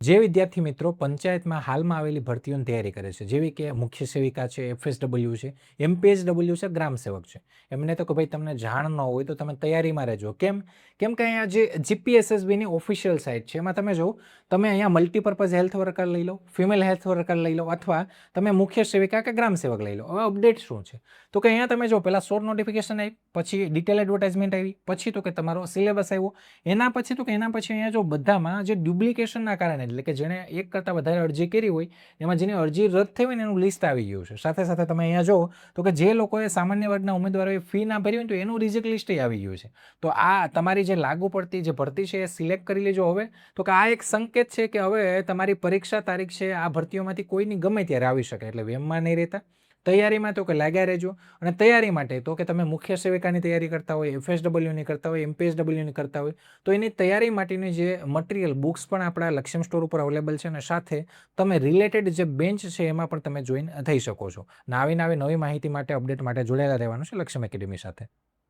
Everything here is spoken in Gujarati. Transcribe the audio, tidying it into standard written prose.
જે વિદ્યાર્થી મિત્રો પંચાયતમાં હાલમાં આવેલી ભરતીઓની તૈયારી કરે છે, જેવી કે મુખ્ય સેવિકા છે, એફએસડબલ્યુ છે, એમપીએસડબલ્યુ છે, ગ્રામ સેવક છે, એમને તો કે ભાઈ તમને જાણ ન હોય તો તમે તૈયારીમાં રહેજો. કેમ? કેમ કે અહીંયા જે જીપીએસએસબીની ઓફિશિયલ સાઇટ છે એમાં તમે જો, તમે અહીંયા મલ્ટીપર્પઝ હેલ્થ વર્કર લઈ લો, ફિમેલ હેલ્થ વર્કર લઈ લો, અથવા તમે મુખ્ય સેવિકા કે ગ્રામ સેવક લઈ લો. હવે અપડેટ શું છે તો કે અહીંયા તમે જો પહેલાં શોર્ટ નોટિફિકેશન આવી, પછી ડિટેલ એડવર્ટાઇઝમેન્ટ આવી, પછી તો કે તમારો સિલેબસ આવ્યો, એના પછી તો કે એના પછી અહીંયા જો બધામાં જે ડુપ્લિકેશનના કારણે, એટલે કે જેણે એક કરતાં વધારે અરજી કરી હોય એમાં જેની અરજી રદ થઈ હોય ને એનું લિસ્ટ આવી ગયું છે. સાથે સાથે તમે અહીંયા જો તો કે જે લોકોએ સામાન્ય વર્ગના ઉમેદવારોએ ફી ના ભરી હોય તો એનું રિજેક્ટ લિસ્ટ આવી ગયું છે. તો આ તમારી જે લાગુ પડતી જે ભરતી છે એ સિલેક્ટ કરી લેજો હવે. તો કે આ એક સંકેત છે કે હવે તમારી પરીક્ષા તારીખ છે આ ભરતીઓમાંથી કોઈની ગમે ત્યારે આવી શકે, એટલે વેમમાં નહીં રહેતા. તૈયારીમાં તો કે લાગ્યા રહેજો. અને તૈયારી માટે તો કે તમે મુખ્ય સેવિકાની તૈયારી કરતા હોય, એફએસડબલ્યુની કરતા હોય, એમપીએસડબલ્યુની કરતા હોય તો એની તૈયારી માટેની જે મટીરિયલ બુક્સ પણ આપણા લક્ષ્યમ સ્ટોર ઉપર અવેલેબલ છે, અને સાથે તમે રિલેટેડ જે બેન્ચ છે એમાં પણ તમે જોઈન થઈ શકો છો. નવી નવી માહિતી માટે, અપડેટ માટે જોડાયેલા રહેવાનું છે લક્ષ્યમ એકેડમી સાથે.